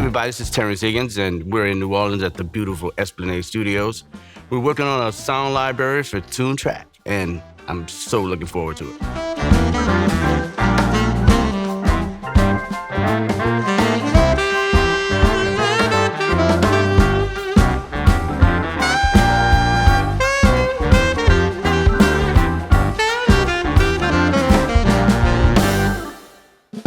everybody, this is Terence Higgins, and we're in New Orleans at the beautiful Esplanade Studios. We're working on a sound library for Toontrack, and I'm so looking forward to it.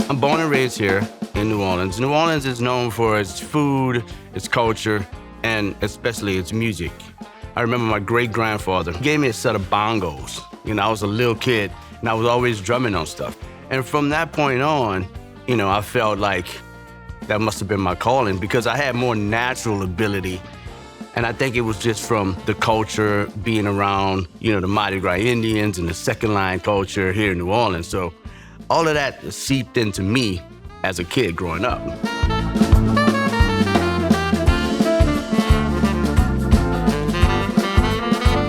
I'm born and raised here in New Orleans. New Orleans is known for its food, its culture, and especially its music. I remember my great-grandfather gave me a set of bongos. You know, I was a little kid, and I was always drumming on stuff. And from that point on, you know, I felt like that must have been my calling because I had more natural ability. And I think it was just from the culture, being around, you know, the Mardi Gras Indians and the second line culture here in New Orleans. So all of that seeped into me as a kid growing up.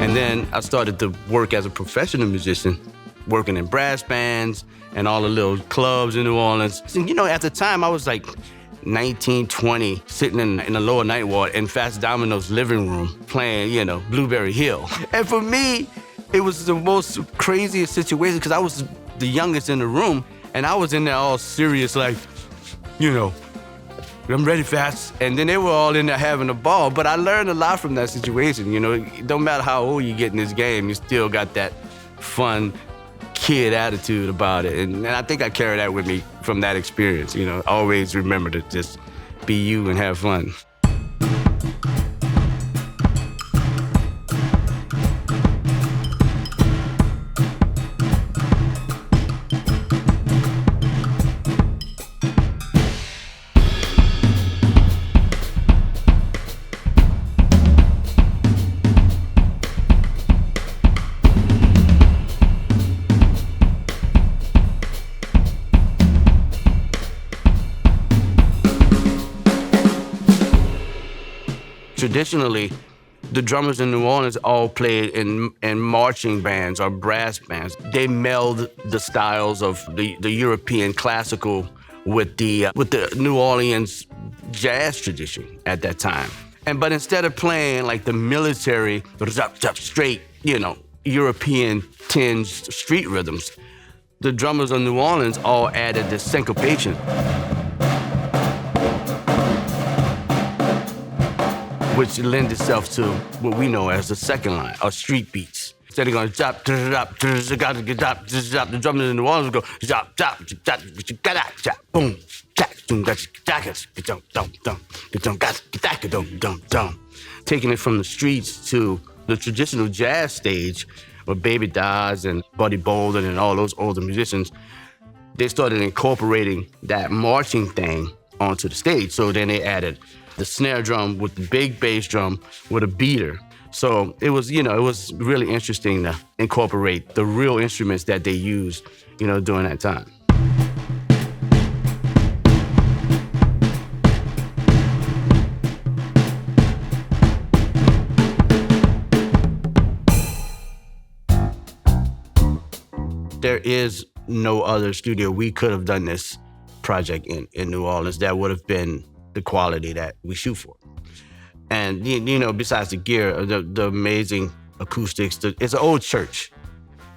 And then I started to work as a professional musician, working in brass bands and all the little clubs in New Orleans. And, you know, at the time I was like 19, 20, sitting in the lower ninth ward in Fats Domino's living room playing, you know, Blueberry Hill. And for me, it was the most craziest situation because I was the youngest in the room, and I was in there all serious, like, you know, I'm ready, Fats. And then they were all in there having a ball. But I learned a lot from that situation. You know, it don't matter how old you get in this game, you still got that fun kid attitude about it. And I think I carry that with me from that experience. You know, always remember to just be you and have fun. Traditionally, the drummers in New Orleans all played in marching bands or brass bands. They meld the styles of the European classical with the New Orleans jazz tradition at that time. But instead of playing like the military, straight, you know, European tinged street rhythms, the drummers of New Orleans all added the syncopation, which lends itself to what we know as the second line, or street beats. Instead of going chop, chop, chop, the drummers in New Orleans would go chop, chop, chop, chop, boom, taking it from the streets to the traditional jazz stage, with Baby Dodds and Buddy Bolden and all those older musicians. They started incorporating that marching thing onto the stage. So then they added the snare drum with the big bass drum with a beater. So it was, you know, it was really interesting to incorporate the real instruments that they used, you know, during that time. There is no other studio we could have done this project in New Orleans that would have been the quality that we shoot for. And, you know, besides the gear, the amazing acoustics, it's an old church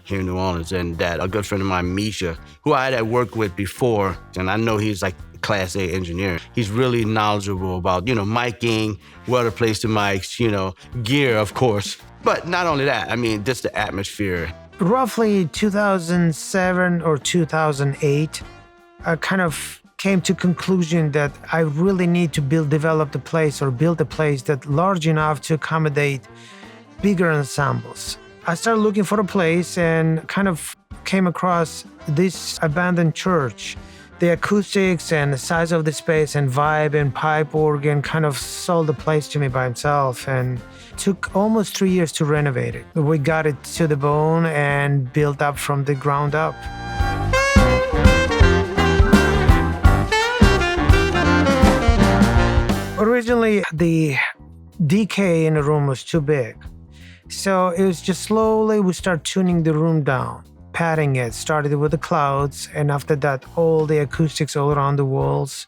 here in New Orleans, and that a good friend of mine, Misha, who I had worked with before, and I know he's like a Class A engineer. He's really knowledgeable about, you know, miking, where to place the mics, you know, gear, of course. But not only that, I mean, just the atmosphere. Roughly 2007 or 2008, I kind of came to conclusion that I really need to build a place that large enough to accommodate bigger ensembles. I started looking for a place and kind of came across this abandoned church. The acoustics and the size of the space and vibe and pipe organ kind of sold the place to me by himself, and took almost 3 years to renovate it. We got it to the bone and built up from the ground up. Originally, the decay in the room was too big. So it was just slowly we start tuning the room down, padding it. Started with the clouds, and after that, all the acoustics all around the walls.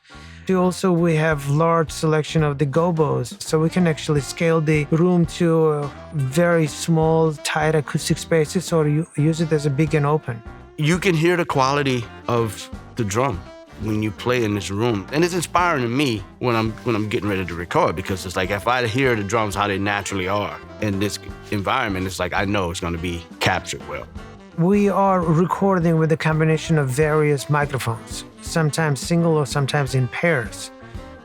Also, we have large selection of the gobos, so we can actually scale the room to very small, tight acoustic spaces, or use it as a big and open. You can hear the quality of the drum when you play in this room, and it's inspiring to me when I'm getting ready to record, because it's like if I hear the drums how they naturally are in this environment, it's like I know it's going to be captured well. We are recording with a combination of various microphones, sometimes single or sometimes in pairs,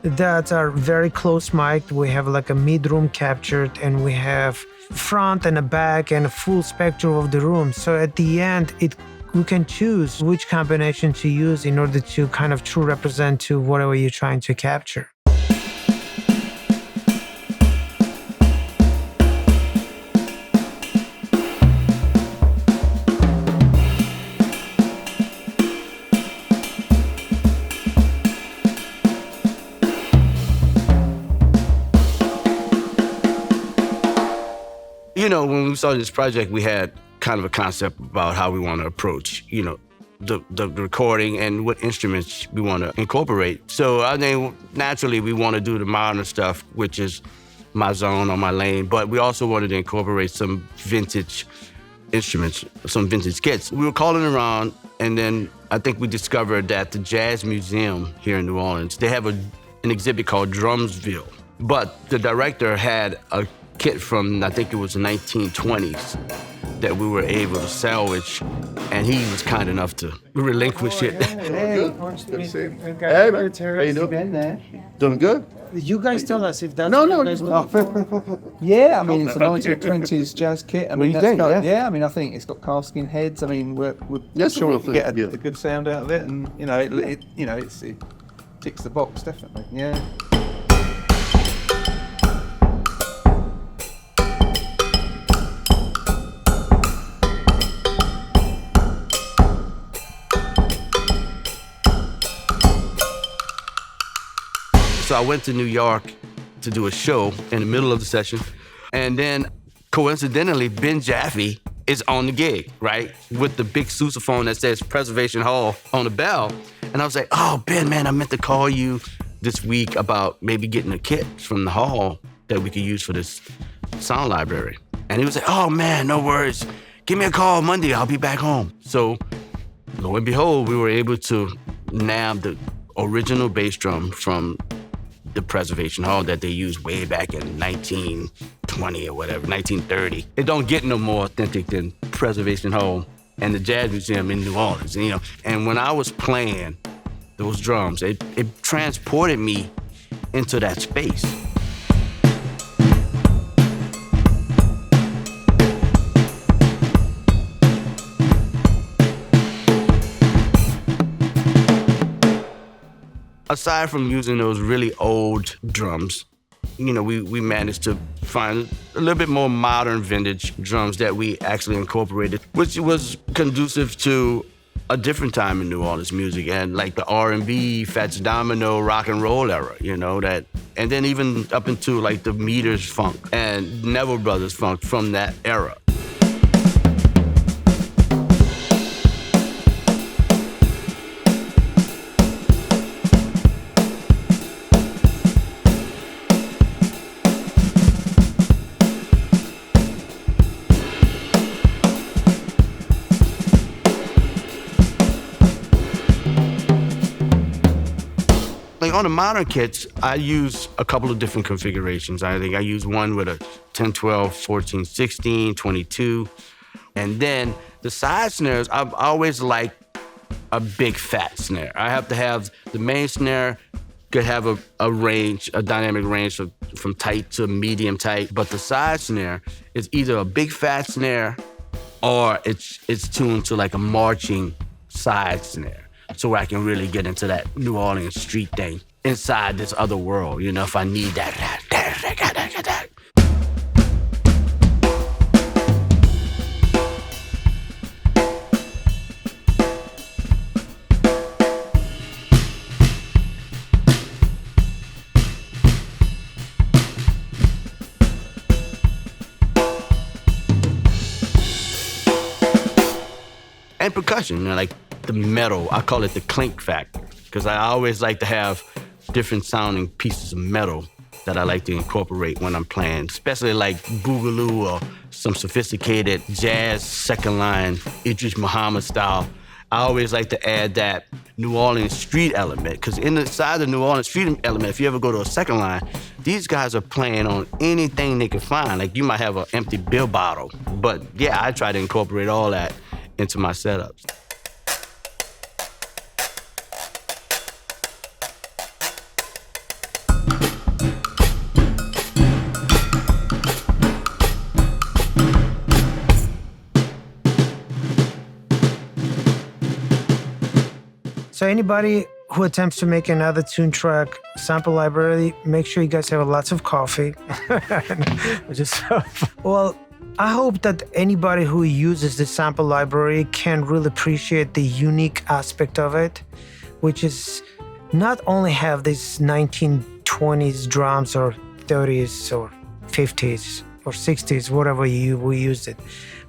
that are very close mic'd. We have like a mid-room captured, and we have front and a back and a full spectrum of the room. So at the end, we can choose which combination to use in order to kind of true represent to whatever you're trying to capture. You know, when we started this project, we had kind of a concept about how we want to approach, you know, the recording and what instruments we want to incorporate. So I think naturally we want to do the modern stuff, which is my zone or my lane, but we also wanted to incorporate some vintage instruments, some vintage kits. We were calling around, and then I think we discovered that the Jazz Museum here in New Orleans, they have an exhibit called Drumsville, but the director had a kit from, I think it was the 1920s, that we were able to salvage, and he was kind enough to relinquish it. Hey, man. How you doing? Doing good? You guys tell us if that's Yeah, I mean, it's a 1920s jazz kit. I mean, you think, I mean, I think it's got calfskin heads. I mean, we're Yes, sure real we can thing, get yeah. a good sound out of it, and you know, it ticks the box definitely. Yeah. So I went to New York to do a show in the middle of the session, and then coincidentally, Ben Jaffe is on the gig, right? With the big sousaphone that says Preservation Hall on the bell. And I was like, oh, Ben, man, I meant to call you this week about maybe getting a kit from the hall that we could use for this sound library. And he was like, oh man, no worries. Give me a call Monday, I'll be back home. So lo and behold, we were able to nab the original bass drum from the Preservation Hall that they used way back in 1920 or whatever, 1930. It don't get no more authentic than Preservation Hall and the Jazz Museum in New Orleans, you know. And when I was playing those drums, it transported me into that space. Aside from using those really old drums, you know, we managed to find a little bit more modern vintage drums that we actually incorporated, which was conducive to a different time in New Orleans music and like the R&B, Fats Domino, rock and roll era, you know, that, and then even up into like the Meters funk and Neville Brothers funk from that era. Like on the modern kits, I use a couple of different configurations. I think I use one with a 10, 12, 14, 16, 22. And then the side snares, I've always liked a big fat snare. I have to have the main snare could have a range, a dynamic range from tight to medium tight, but the side snare is either a big fat snare or it's tuned to like a marching side snare. So I can really get into that New Orleans street thing inside this other world, you know, if I need that. And percussion, you know, like the metal, I call it the clink factor, because I always like to have different sounding pieces of metal that I like to incorporate when I'm playing, especially like boogaloo or some sophisticated jazz second line, Idris Muhammad style. I always like to add that New Orleans street element, because inside the New Orleans street element, if you ever go to a second line, these guys are playing on anything they can find. Like you might have an empty beer bottle, but yeah, I try to incorporate all that into my setups. So anybody who attempts to make another Toontrack sample library, make sure you guys have lots of coffee. Well, I hope that anybody who uses the sample library can really appreciate the unique aspect of it, which is not only have these 1920s drums or 30s or 50s or 60s, whatever we used it,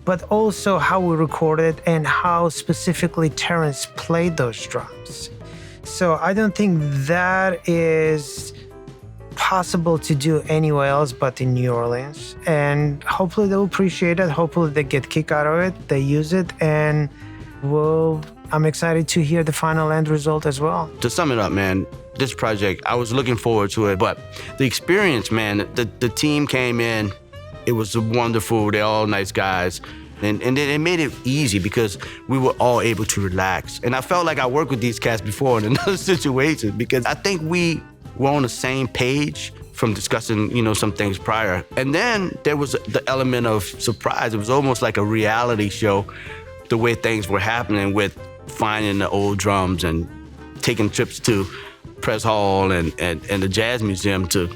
but also how we recorded and how specifically Terence played those drums. So I don't think that is possible to do anywhere else but in New Orleans. And hopefully they'll appreciate it. Hopefully they get kick out of it, they use it, and I'm excited to hear the final end result as well. To sum it up, man, this project, I was looking forward to it, but the experience, man, the team came in, it was wonderful, they're all nice guys. And it made it easy because we were all able to relax. And I felt like I worked with these cats before in another situation because I think we were on the same page from discussing, some things prior. And then there was the element of surprise. It was almost like a reality show, the way things were happening with finding the old drums and taking trips to Press Hall and the Jazz Museum to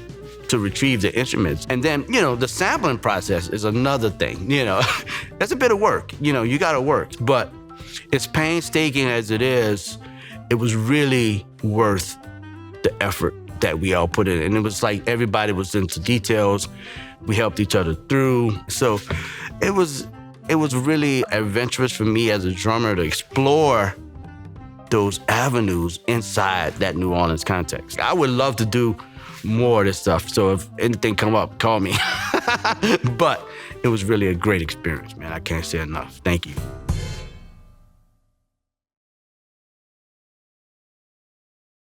retrieve the instruments. And then, the sampling process is another thing, That's a bit of work, you gotta work. But as painstaking as it is, it was really worth the effort that we all put in. And it was like everybody was into details. We helped each other through. So it was really adventurous for me as a drummer to explore those avenues inside that New Orleans context. I would love to do more of this stuff. So if anything come up, call me. But it was really a great experience, man. I can't say enough. Thank you.